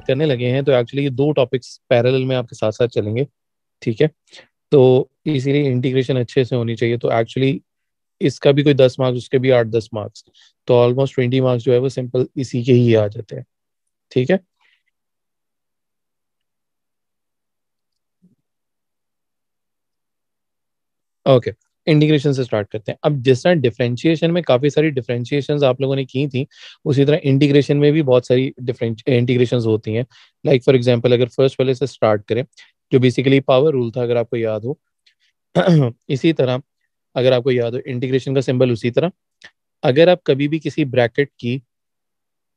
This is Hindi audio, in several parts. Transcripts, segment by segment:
करने लगे हैं तो एक्चुअली ये दो टॉपिक्स पैरेलल में आपके साथ साथ चलेंगे। ठीक है, तो इसीलिए इंटीग्रेशन अच्छे से होनी चाहिए। तो एक्चुअली इसका भी कोई 10 मार्क्स, उसके भी 8-10 मार्क्स, तो ऑलमोस्ट 20 मार्क्स जो है वो सिंपल इसी के ही आ जाते हैं। ठीक है, ओके। इंटीग्रेशन से स्टार्ट करते हैं। अब जिस तरह डिफरेंशिएशन में काफी सारी डिफरेंशिएशंस आप लोगों ने की थी, उसी तरह इंटीग्रेशन में भी बहुत सारी डिफरेंट इंटीग्रेशंस होती हैं। लाइक फॉर एग्जांपल अगर फर्स्ट वाले से स्टार्ट करें, जो बेसिकली पावर रूल था, अगर आपको याद हो इसी तरह अगर आपको याद हो इंटीग्रेशन का सिंबल उसी तरह, अगर आप कभी भी किसी ब्रैकेट की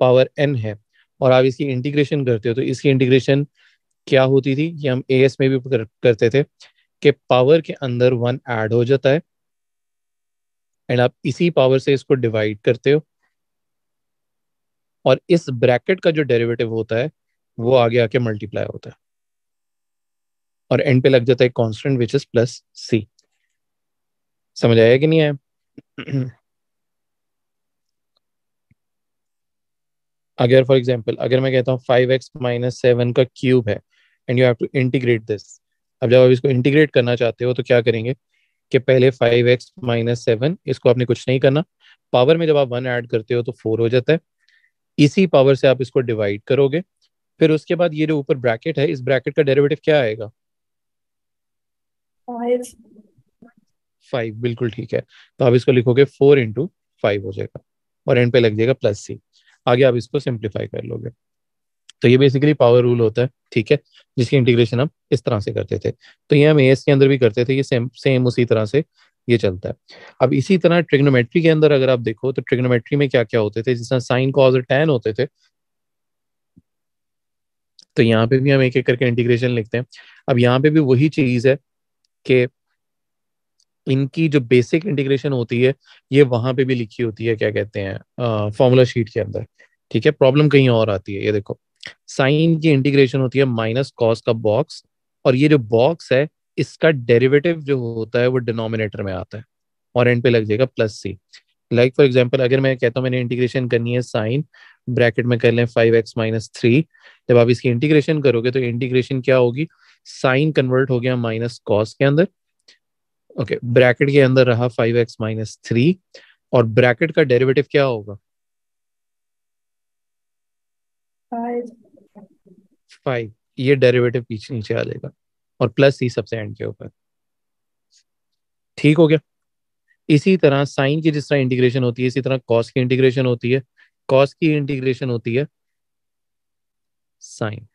पावर n है और आप इसकी इंटीग्रेशन करते हो, तो इसकी इंटीग्रेशन क्या होती थी, ये हम एएस में भी करते थे, कि पावर के अंदर 1 ऐड हो जाता है एंड आप इसी पावर से इसको डिवाइड करते हो, और इस ब्रैकेट का जो डेरिवेटिव होता है वो आगे आके मल्टीप्लाई होता है, और एंड पे लग जाता है कांस्टेंट विच इज प्लस सी। समझ आया कि नहीं आया? अगर फॉर एग्जाम्पल अगर मैं कहता हूँ 5x-7 का क्यूब है and you have to integrate this, अब जब आप इसको इंटीग्रेट करना चाहते हो तो क्या करेंगे कि पहले 5x-7, इसको आपने कुछ नहीं करना, पावर में जब आप 1 ऐड करते हो तो 4 हो जाता है, इसी पावर से आप इसको डिवाइड करोगे, फिर उसके बाद ये जो ऊपर ब्रैकेट है, इस ब्रैकेट का डेरिवेटिव क्या आएगा? 5। 5, बिल्कुल ठीक है। तो आप इसको लिखोगे 4 × 5 हो जाएगा, और एंड पे लग जाएगा प्लस सी। आगे आप इसको सिंप्लीफाई कर लोगे। तो ये बेसिकली पावर रूल होता है, ठीक है, जिसकी इंटीग्रेशन हम इस तरह से करते थे। तो ये हम एएस के अंदर भी करते थे, ये सेम सेम उसी तरह से ये चलता है। अब इसी तरह ट्रिग्नोमेट्री के अंदर अगर आप देखो तो ट्रिग्नोमेट्री में क्या क्या होते थे, जिस तरह साइन कॉस और टैन होते थे, तो यहाँ पे भी हम एक एक करके इंटीग्रेशन लिखते हैं। अब यहाँ पे भी वही चीज है कि इनकी जो बेसिक इंटीग्रेशन होती है ये वहां पे भी लिखी होती है, क्या कहते हैं, फॉर्मूला शीट के अंदर। ठीक है, प्रॉब्लम कहीं और आती है। ये देखो, साइन की इंटीग्रेशन होती है माइनस कॉस का बॉक्स, और ये जो बॉक्स है इसका डेरिवेटिव जो होता है वो डिनोमिनेटर में आता है, और एंड पे लग जाएगा plus C. Like for example अगर मैं कहता हूँ मैंने इंटीग्रेशन करनी है साइन, ब्रैकेट में कर लें 5x-3, जब आप इसकी इंटीग्रेशन करोगे तो इंटीग्रेशन क्या होगी, साइन कन्वर्ट हो गया माइनस कॉस के अंदर, ओके, ब्रैकेट के अंदर रहा 5x-3, और ब्रैकेट का डेरिवेटिव क्या होगा? 5। 5। ये डेरिवेटिव पीछे नीचे आ जाएगा, और प्लस सी सबसे एंड के ऊपर। ठीक हो गया। इसी तरह साइन की जिस तरह इंटीग्रेशन होती है, इसी तरह कॉस की इंटीग्रेशन होती है, कॉस की इंटीग्रेशन होती है साइन,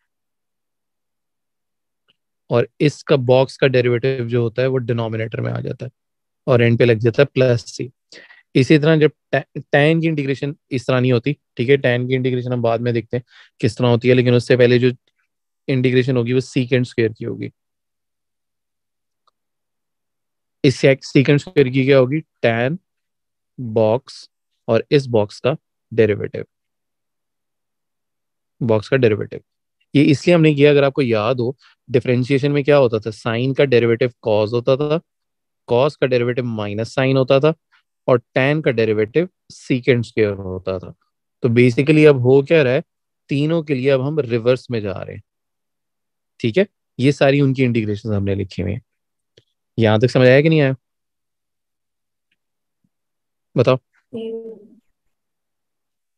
और इसका बॉक्स का डेरिवेटिव जो होता है वो डिनोमिनेटर में आ जाता है, और एंड पे लग जाता है प्लस सी। इसी तरह जब टैन की इंटीग्रेशन इस तरह नहीं होती, ठीक है, टैन की इंटीग्रेशन हम बाद में देखते हैं किस तरह होती है, लेकिन उससे पहले जो इंटीग्रेशन होगी वो सीकेंड स्क्वायर की होगी। इस सीकेंड स्क्वायर की क्या होगी, टैन बॉक्स, और इस बॉक्स का डेरिवेटिव, बॉक्स का डेरिवेटिव। ये इसलिए हमने किया, अगर आपको याद हो डिफरेंशिएशन में क्या होता था, साइन का डेरिवेटिव कॉस होता था, कॉस का डेरिवेटिव माइनस साइन होता था, और टैन का डेरिवेटिव सीकेंड स्क्वायर होता था। तो बेसिकली अब हो क्या रहा है, तीनों के लिए अब हम रिवर्स में जा रहे हैं। ठीक है, ये सारी उनकी इंटीग्रेशन हमने लिखी हुई है। यहां तक समझ आया कि नहीं आया? बताओ।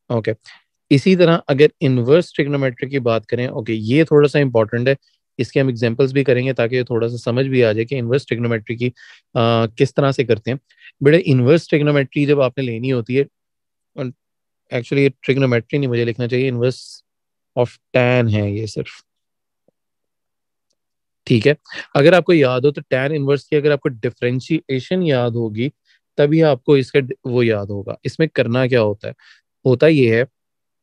ओके। इसी तरह अगर इनवर्स ट्रिग्नोमेट्री की बात करें, ओके, ये थोड़ा सा इंपॉर्टेंट है, इसके हम एग्जांपल्स भी करेंगे ताकि ये थोड़ा सा समझ भी आ जाए कि इनवर्स ट्रिग्नोमेट्री की किस तरह से करते हैं। बेटा इनवर्स ट्रिग्नोमेट्री जब आपने लेनी होती है, एक्चुअली ये ट्रिग्नोमेट्री नहीं मुझे लिखना चाहिए, इनवर्स ऑफ टैन है ये सिर्फ। ठीक है, अगर आपको याद हो तो टैन इनवर्स की अगर आपको डिफरेंशिएशन याद होगी तभी आपको इसका वो याद होगा। इसमें करना क्या होता है, होता ये है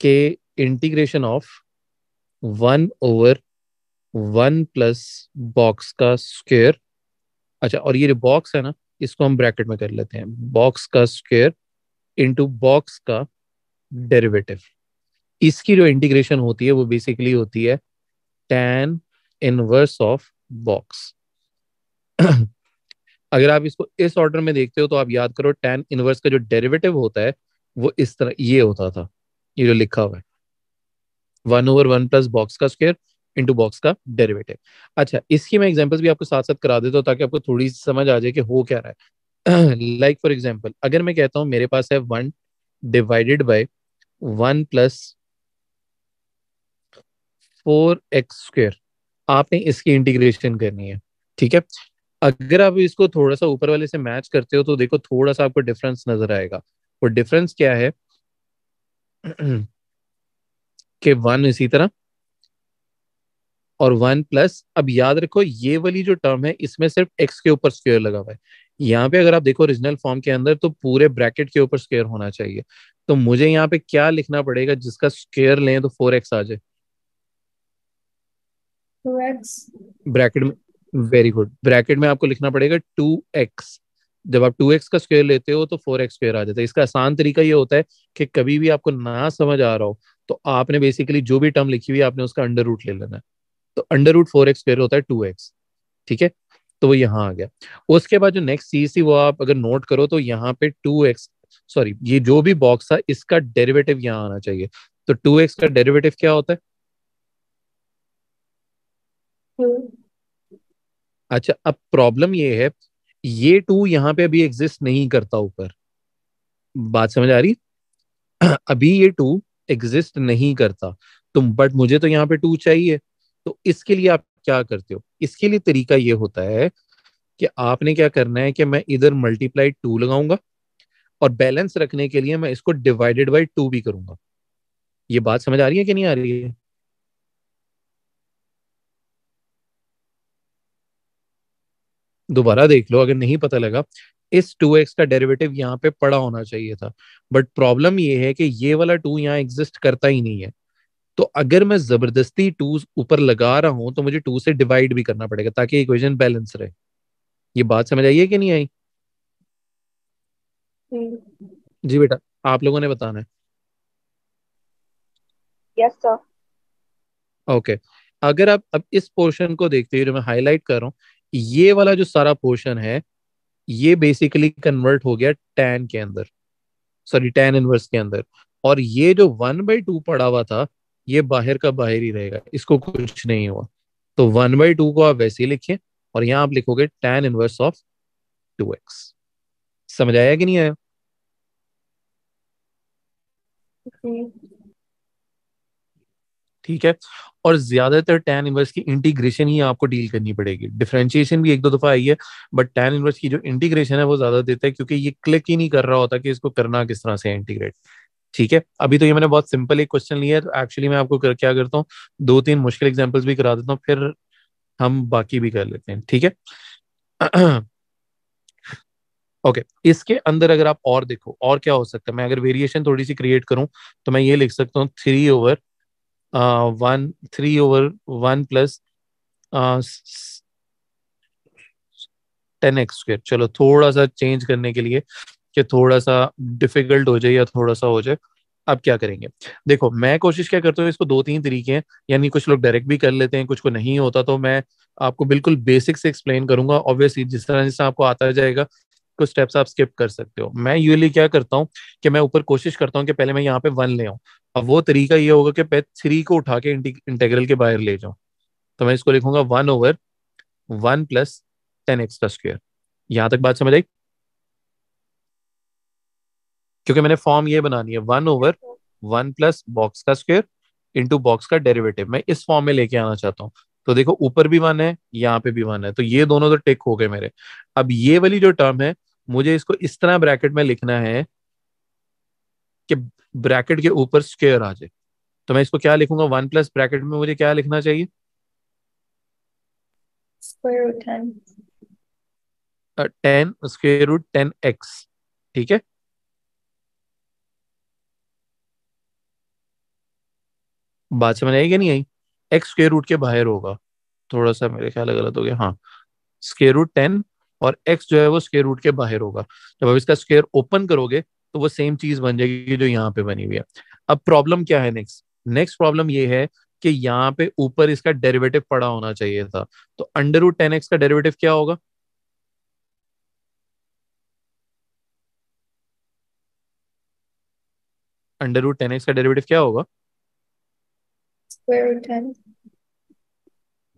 कि इंटीग्रेशन ऑफ 1/1 प्लस बॉक्स का स्क्वायर, अच्छा, और ये जो बॉक्स है ना इसको हम ब्रैकेट में कर लेते हैं, बॉक्स का स्क्वायर इंटू बॉक्स का डेरिवेटिव। इसकी जो इंटीग्रेशन होती है वो बेसिकली होती है tan इनवर्स ऑफ बॉक्स। अगर आप इसको इस ऑर्डर में देखते हो तो आप याद करो tan इनवर्स का जो डेरिवेटिव होता है वो इस तरह ये होता था, ये जो लिखा हुआ है, 1/1 प्लस बॉक्स का स्क्वायर इंटू बॉक्स का डेरिवेटिव। अच्छा, इसकी मैं एग्जांपल्स भी आपको साथ साथ करा देता हूँ ताकि आपको थोड़ी सी समझ आ जाए कि हो क्या रहा है। लाइक फॉर एग्जांपल, अगर मैं कहता हूँ मेरे पास है 1/1 + 4x स्क्वायर, आपने इसकी इंटीग्रेशन करनी है। ठीक है, अगर आप इसको थोड़ा सा ऊपर वाले से मैच करते हो तो देखो थोड़ा सा आपको डिफरेंस नजर आएगा। वो डिफरेंस क्या है कि 1 इसी तरह, और 1 प्लस, अब याद रखो ये वाली जो टर्म है इसमें सिर्फ एक्स के ऊपर स्क्वायर लगा हुआ है। यहाँ पे अगर आप देखो ओरिजिनल फॉर्म के अंदर तो पूरे ब्रैकेट के ऊपर स्क्वायर होना चाहिए। तो मुझे यहाँ पे क्या लिखना पड़ेगा जिसका स्क्वायर लें तो 4x आ जाए 2x। ब्रैकेट में। वेरी गुड, ब्रैकेट में आपको लिखना पड़ेगा 2x। जब आप 2x का स्क्वायर लेते हो तो 4x स्क्वायर आ जाता है। इसका आसान तरीका ये होता है कि कभी भी आपको ना समझ आ रहा हो तो आपने बेसिकली जो भी टर्म लिखी हुई है आपने उसका अंडर रूट ले लेना है। तो अंडर रूट 4x स्क्वायर होता है 2x। ठीक है, तो वो यहाँ आ गया। उसके बाद जो नेक्स्ट चीज थी वो आप अगर नोट करो तो यहाँ पे 2x, सॉरी ये जो भी बॉक्स था इसका डेरिवेटिव यहाँ आना चाहिए। तो 2x का डेरिवेटिव क्या होता है? 2। अच्छा, अब प्रॉब्लम ये है, ये 2 यहाँ पे अभी एग्जिस्ट नहीं करता ऊपर। बात समझ आ रही? अभी ये 2 एग्जिस्ट नहीं करता। बट मुझे तो यहाँ पे 2 चाहिए। तो इसके लिए आप क्या करते हो? इसके लिए तरीका ये होता है कि आपने क्या करना है कि मैं इधर मल्टीप्लाई 2 लगाऊंगा और बैलेंस रखने के लिए मैं इसको डिवाइडेड बाई 2 भी करूंगा। ये बात समझ आ रही है कि नहीं आ रही है? दोबारा देख लो अगर नहीं पता लगा। इस 2x का डेरिवेटिव यहाँ पे पड़ा होना चाहिए था। बट प्रॉब्लम ये है कि ये वाला 2 यहाँ एग्जिस्ट करता ही नहीं है। तो अगर मैं जबरदस्ती 2 ऊपर लगा रहा हूं तो मुझे 2 से डिवाइड भी करना पड़ेगा ताकि इक्वेशन बैलेंस रहे। ये बात समझ आई है कि नहीं आई? जी बेटा, आप लोगों ने बताना है। Yes sir. ओके, अगर आप अब इस पोर्शन को देखते हो जो मैं हाईलाइट कर रहा हूँ, ये वाला जो सारा पोर्शन है ये बेसिकली कन्वर्ट हो गया tan के अंदर, सॉरी tan इनवर्स के अंदर। और ये जो 1/2 पड़ा हुआ था ये बाहर का बाहर ही रहेगा, इसको कुछ नहीं हुआ। तो 1/2 को आप वैसे ही लिखिए और यहाँ आप लिखोगे tan इनवर्स ऑफ 2x। समझ आया कि नहीं आया? ठीक है, और ज्यादातर tan इनवर्स की इंटीग्रेशन ही आपको डील करनी पड़ेगी। डिफरेंशिएशन भी एक दो दफा आई है, बट tan इनवर्स की जो इंटीग्रेशन है वो ज्यादा देता है क्योंकि ये क्लिक ही नहीं कर रहा होता कि इसको करना किस तरह से इंटीग्रेट। ठीक है, अभी तो ये मैंने बहुत सिंपल एक क्वेश्चन लिया है, तो एक्चुअली मैं आपको क्या करता हूँ, दो तीन मुश्किल एग्जांपल्स भी करा देता हूँ, फिर हम बाकी भी कर लेते हैं। ठीक है। ओके, इसके अंदर अगर आप और देखो और क्या हो सकता है, मैं अगर वेरिएशन थोड़ी सी क्रिएट करूं तो मैं ये लिख सकता हूँ 3/1 प्लस 10x स्क्वायर। चलो थोड़ा सा चेंज करने के लिए कि थोड़ा सा डिफिकल्ट हो जाए या थोड़ा सा हो जाए। अब क्या करेंगे? देखो मैं कोशिश क्या करता हूँ, इसको दो तीन तरीके हैं, यानी कुछ लोग डायरेक्ट भी कर लेते हैं, कुछ को नहीं होता, तो मैं आपको बिल्कुल बेसिक से एक्सप्लेन करूंगा। ऑब्वियसली जिस तरह आपको आता जाएगा कुछ स्टेप्स आप स्किप कर सकते हो। मैं यूजली क्या करता हूँ कि मैं ऊपर कोशिश करता हूँ कि पहले मैं यहाँ पे 1 ले आऊँ। अब वो तरीका ये होगा कि पहले 3 को उठा के इंटीग्रल के बाहर ले जाऊँ। तो मैं इसको लिखूंगा 1/1 + 10x का स्क्वायर। यहां तक बात समझ आई? क्योंकि मैंने फॉर्म ये बनानी है 1/1 प्लस बॉक्स का स्क्वायर इंटू बॉक्स का डेरिवेटिव, मैं इस फॉर्म में लेके आना चाहता हूँ। तो देखो ऊपर भी 1 है यहाँ पे भी 1 है, तो ये दोनों तो टिक हो गए मेरे। अब ये वाली जो टर्म है मुझे इसको इस तरह ब्रैकेट में लिखना है कि ब्रैकेट के ऊपर स्क्वायर आ जाए। तो मैं इसको क्या लिखूंगा, 1 प्लस ब्रैकेट में मुझे क्या लिखना चाहिए, √10। 10√10x। ठीक है, बात समझ आई कि नहीं आई? एक्स स्क्वायर रूट के बाहर होगा, थोड़ा सा मेरे ख्याल गलत हो गया, हाँ। √10 और x जो है वो स्क्वायर रूट के बाहर होगा। जब आप इसका स्क्वायर ओपन करोगे तो वो सेम चीज बन जाएगी जो यहाँ पे बनी हुई है। अब प्रॉब्लम क्या है, नेक्स्ट नेक्स्ट प्रॉब्लम ये है कि यहाँ पे ऊपर इसका डेरिवेटिव पड़ा होना चाहिए था। तो √10x का डेरिवेटिव क्या होगा? √10x का डेरिवेटिव क्या होगा? Square root 10.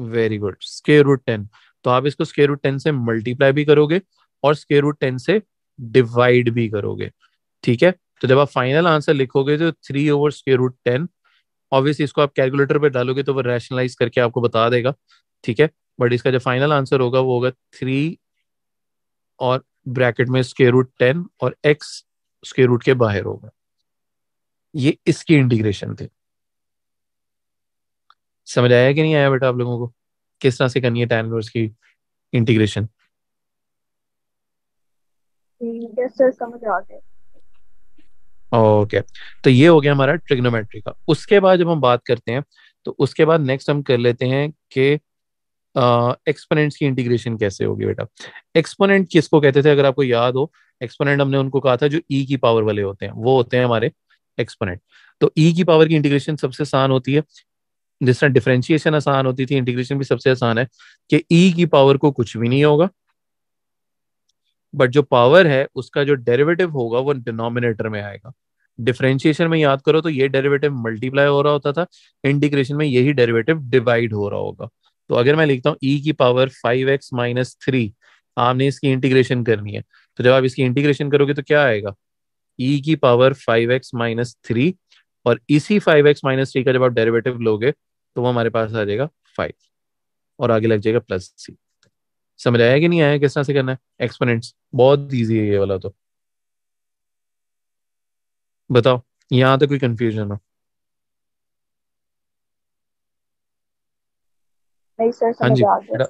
Very good, square root 10। तो आप इसको स्क्वायर रूट 10 से मल्टीप्लाई भी करोगे और स्क्वायर रूट 10 से डिवाइड भी करोगे। ठीक है, तो जब आप फाइनल आंसर लिखोगे तो 3/√10। ऑब्वियसली इसको आप कैलकुलेटर पे डालोगे तो वो रैशनलाइज करके आपको बता देगा। ठीक है, बट इसका जो फाइनल आंसर होगा वो होगा 3 और ब्रैकेट में स्क्वायर रूट 10 और एक्स स्क्वायर रूट के बाहर होगा। ये इसकी इंटीग्रेशन थी। समझ आया कि नहीं आया बेटा आप लोगों को, किस तरह से करनी है tan इनवर्स की इंटीग्रेशन? Yes sir, समझ आ गए। ओके, तो ये हो गया हमारा ट्रिग्नोमेट्री का। उसके बाद जब हम बात करते हैं तो उसके बाद नेक्स्ट हम कर लेते हैं कि एक्सपोनेंट्स की इंटीग्रेशन कैसे होगी बेटा। एक्सपोनेंट किसको कहते थे अगर आपको याद हो? एक्सपोनेंट हमने उनको कहा था जो ई की पावर वाले होते हैं, वो होते हैं हमारे एक्सपोनेंट। तो ई की पावर की इंटीग्रेशन सबसे आसान होती है। जिस तरह डिफरेंशिएशन आसान होती थी, इंटीग्रेशन भी सबसे आसान है कि ई की पावर को कुछ भी नहीं होगा, बट जो पावर है उसका जो डेरिवेटिव होगा वो डिनोमिनेटर में आएगा। डिफरेंशिएशन में याद करो तो ये डेरिवेटिव मल्टीप्लाई हो रहा होता था, इंटीग्रेशन में यही डेरिवेटिव डिवाइड हो रहा होगा। तो अगर मैं लिखता हूँ ई की पावर 5x - 3, आपने इसकी इंटीग्रेशन करनी है। तो जब आप इसकी इंटीग्रेशन करोगे तो क्या आएगा? ई की पावर 5x - 3, और इसी 5x - 3 का जब आप डेरिवेटिव लोगे तो वो हमारे पास आ जाएगा 5, और आगे लग जाएगा +c। समझ आया कि नहीं आया किस तरह से करना है एक्सपोनेंट्स? बहुत इजी है ये वाला तो। बताओ, यहाँ तो कोई कंफ्यूजन हो? नहीं सर, हाँ समझ जी आ गया। बेटा।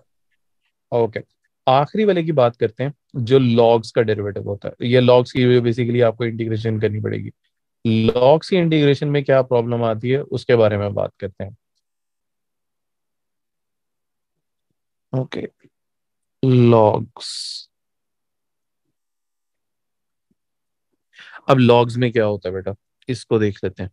ओके, आखिरी वाले की बात करते हैं जो लॉग्स का डेरिवेटिव होता है। ये लॉग्स की बेसिकली आपको इंटीग्रेशन करनी पड़ेगी। लॉग्स की इंटीग्रेशन में क्या प्रॉब्लम आती है उसके बारे में बात करते हैं। Okay, logs. अब लॉग्स में क्या होता है बेटा, इसको देख लेते हैं।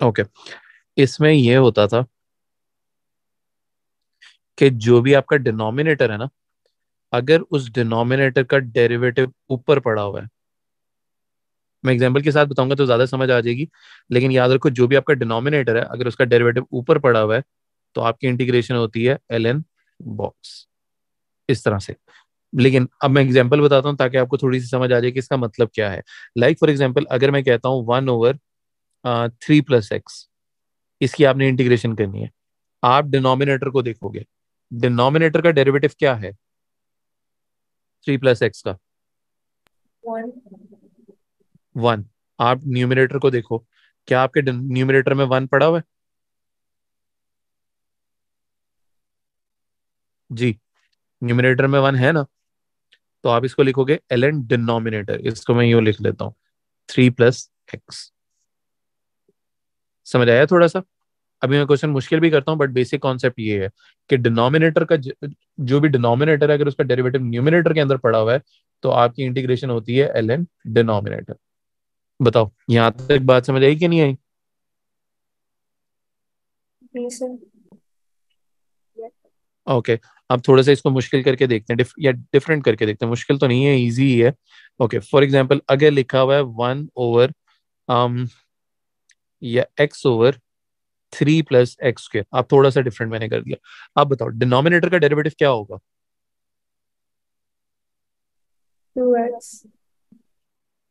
ओके, इसमें ये होता था कि जो भी आपका डिनोमिनेटर है ना, अगर उस डिनोमिनेटर का डेरिवेटिव ऊपर पड़ा हुआ है, मैं एग्जांपल के साथ बताऊंगा तो ज्यादा समझ आ जाएगी, लेकिन याद रखो जो भी आपका डिनोमिनेटर है अगर उसका डेरिवेटिव ऊपर पड़ा हुआ है तो आपकी इंटीग्रेशन होती है ln बॉक्स, इस तरह से। लेकिन अब मैं एग्जांपल बताता हूँ ताकि आपको थोड़ी सी समझ आ जाए कि इसका मतलब क्या है। लाइक फॉर एग्जांपल अगर मैं कहता हूँ 1/3 + x, इसकी आपने इंटीग्रेशन करनी है। आप डिनोमिनेटर को देखोगे, डिनोमिनेटर का डेरिवेटिव क्या है 3 + x का? 1। 1। आप न्यूमिनेटर को देखो, क्या आपके न्यूमिनेटर में 1 पड़ा हुआ है? जी, न्यूमिनेटर में 1 है ना, तो आप इसको लिखोगे ln डिनोमिनेटर। इसको मैं यूं लिख लेता हूँ 3 + x। समझ आया थोड़ा सा? अभी मैं क्वेश्चन मुश्किल भी करता हूँ बट बेसिक कॉन्सेप्ट ये है कि डिनोमिनेटर का जो भी डिनोमिनेटर है अगर उसका डेरिवेटिव न्यूमिनेटर के अंदर पड़ा हुआ है तो आपकी इंटीग्रेशन होती है ln डिनोमिनेटर। बताओ, यहाँ तक बात समझ आई कि नहीं आई? जी सर। यस। ओके, अब थोड़ा सा इसको मुश्किल करके देखते हैं, या डिफरेंट करके देखते हैं। मुश्किल तो नहीं है, इजी ही है। ओके, फॉर एग्जांपल अगर लिखा हुआ है 1/um या x/3 + x², आप थोड़ा सा डिफरेंट मैंने कर दिया। आप बताओ डिनोमिनेटर का डेरिवेटिव क्या होगा? 2x।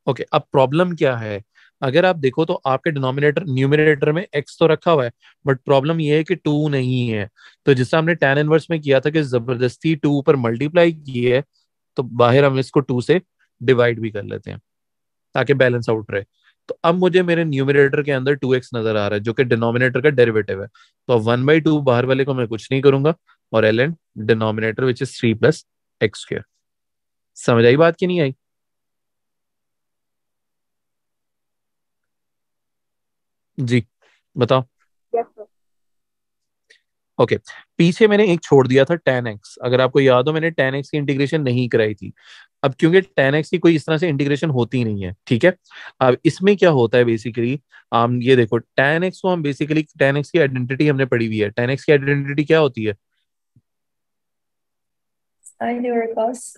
ओके, अब प्रॉब्लम क्या है? अगर आप देखो तो आपके डिनोमिनेटर न्यूमिनेटर में x तो रखा हुआ है, बट प्रॉब्लम ये है कि 2 नहीं है। तो जिससे हमने tan इनवर्स में किया था कि जबरदस्ती 2 पर मल्टीप्लाई की है, तो बाहर हम इसको 2 से डिवाइड भी कर लेते हैं ताकि बैलेंस आउट रहे। तो अब मुझे मेरे न्यूमिनेटर के अंदर 2x नजर आ रहा है जो कि डिनोमिनेटर का डेरिवेटिव है। तो अब 1/2 बाहर वाले को मैं कुछ नहीं करूंगा, और ln denominator which is 3 + x²। समझ आई बात की नहीं आई? जी, बताओ। Yes sir. ओके, पीछे मैंने एक छोड़ दिया था tan x। अगर आपको याद हो मैंने tan x की इंटीग्रेशन नहीं कराई थी। अब क्योंकि tan x की कोई इस तरह से इंटीग्रेशन होती नहीं है, ठीक है। अब इसमें क्या होता है बेसिकली, हम ये देखो tan x को हम बेसिकली tan x की आइडेंटिटी हमने पढ़ी हुई है। tan x की आइडेंटिटी क्या होती है? साइन और कॉस।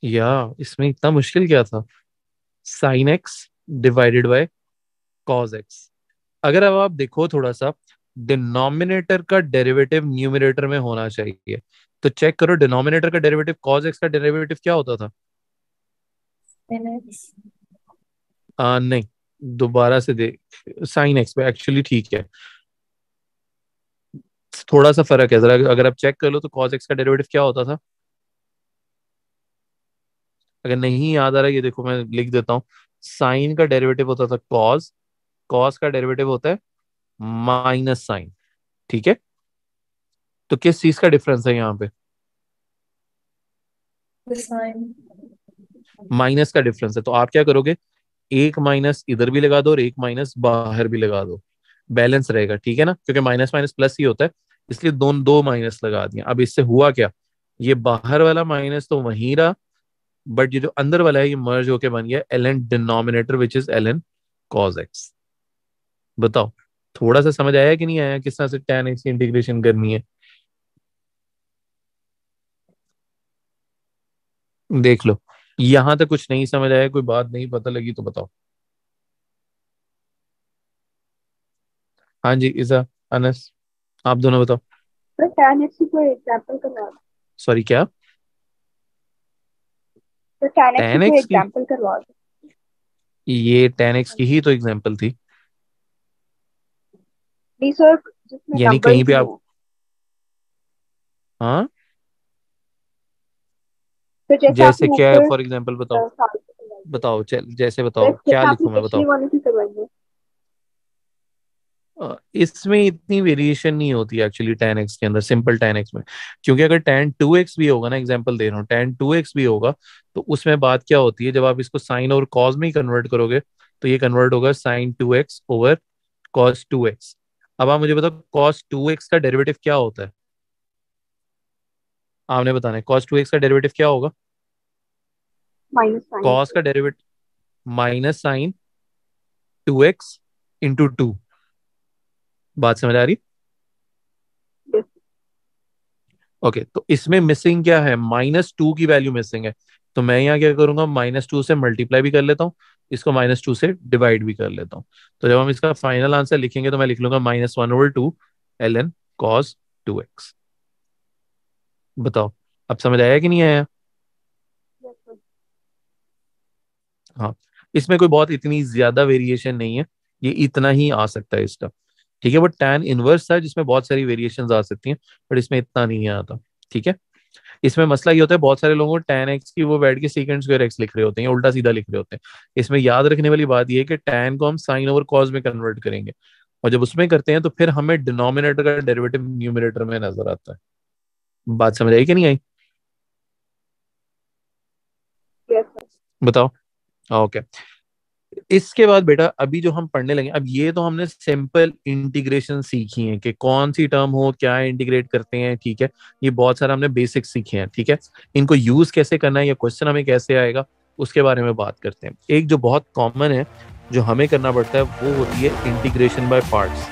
या इसमें इतना मुश्किल क्या था? Sine x divided by cos x. अगर अब आप देखो थोड़ा सा, डिनोमिनेटर का डेरिवेटिव न्यूमरेटर में होना चाहिए। तो चेक करो, डिनोमिनेटर का डेरिवेटिव कॉस एक्स का डेरिवेटिव क्या होता था? sin x। नहीं, दोबारा से देख। साइन एक्स पे एक्चुअली ठीक है, थोड़ा सा फर्क है जरा, अगर आप चेक कर लो तो कॉस एक्स का डेरिवेटिव क्या होता था? अगर नहीं याद आ रहा है, ये देखो मैं लिख देता हूँ। साइन का डेरिवेटिव होता था कॉस, कॉस का डेरिवेटिव होता है माइनस साइन। ठीक है, तो किस चीज का डिफरेंस है यहाँ पे? the sign। माइनस का डिफरेंस है, तो आप क्या करोगे, एक माइनस इधर भी लगा दो और एक माइनस बाहर भी लगा दो, बैलेंस रहेगा, ठीक है ना, क्योंकि माइनस माइनस प्लस ही होता है, इसलिए दोनों दो माइनस लगा दिया। अब इससे हुआ क्या, ये बाहर वाला माइनस तो वहीं रहा, बट ये जो अंदर वाला है ये मर्ज होके बन गया L N denominator which is L N cos x. बताओ, थोड़ा सा समझ आया कि नहीं आया किस तरह से tan एक्स की इंटीग्रेशन करनी है? देख लो, यहां तक कुछ नहीं समझ आया, कोई बात नहीं पता लगी तो बताओ। हाँ जी इजा, अनस, आप दोनों बताओ। पर tan x की कोई एग्जांपल करवा दो। सॉरी क्या? तो tan x की tan कोई एक्स की? एग्जांपल करवा दो। ये tan एक्स की ही तो एग्जांपल थी। नहीं सर, जिसमें यानी कहीं नंबर्स पे ही आप, हो। हाँ, तो जैसे जैसे आपने क्या है ऊपर फॉर एग्जांपल बताओ। साल से करवाई है, बताओ जैसे तो बताओ क्या जैसे आपने लिखूं मैं, पिछली बताओ। वाली की करवाई है। इसमें इतनी वेरिएशन नहीं होती एक्चुअली tan एक्स के अंदर, सिंपल tan एक्स में। क्योंकि अगर tan 2x भी होगा ना, एग्जांपल दे रहा हूँ, tan 2x भी होगा, तो उसमें बात क्या होती है, जब आप इसको साइन और कॉस में ही कन्वर्ट करोगे तो ये कन्वर्ट होगा sign 2x over cos 2x। अब आप मुझे बताओ कॉस 2x का डेरिवेटिव क्या होता है? आपने बताना है कॉस 2x का डेरिवेटिव क्या होगा? माइनस साइन कॉस का derivative minus sine 2x into two. बात समझ आ रही? x। ओके, तो इसमें मिसिंग क्या है, -2 की वैल्यू मिसिंग है। तो मैं यहाँ क्या करूंगा, -2 से मल्टीप्लाई भी कर लेता हूँ, इसको -2 से डिवाइड भी कर लेता हूँ। तो जब हम इसका फाइनल आंसर लिखेंगे तो मैं लिख लूंगा -1/2 एल एन कॉस 2x। बताओ, अब समझ आया कि नहीं आया? हाँ, इसमें कोई बहुत इतनी ज्यादा वेरिएशन नहीं है, ये इतना ही आ सकता है इसका। ठीक है, वो tan इनवर्स था जिसमें बहुत सारी वेरिएशंस आ सकती हैं, बट इसमें इतना नहीं आता। ठीक है, इसमें मसला ये होता है, बहुत सारे लोगों को tan एक्स की वो बैठ के सीकेंड स्क्वायर एक्स लिख रहे होते हैं, उल्टा सीधा लिख रहे होते हैं। इसमें याद रखने वाली बात ये है कि tan को हम साइन ओवर कॉस में कन्वर्ट करेंगे, और जब उसमें करते हैं तो फिर हमें डिनोमिनेटर का डेरिवेटिव न्यूमरेटर में नजर आता है। बात समझ आई कि नहीं आई? यस। बताओ। ओके, इसके बाद बेटा अभी जो हम पढ़ने लगे, अब ये तो हमने सिंपल इंटीग्रेशन सीखी है कि कौन सी टर्म हो क्या इंटीग्रेट करते हैं, ठीक है, ये बहुत सारा हमने बेसिक सीखे हैं। ठीक है, इनको यूज कैसे करना है या क्वेश्चन हमें कैसे आएगा उसके बारे में बात करते हैं। एक जो बहुत कॉमन है जो हमें करना पड़ता है वो होती है इंटीग्रेशन बाय पार्ट्स।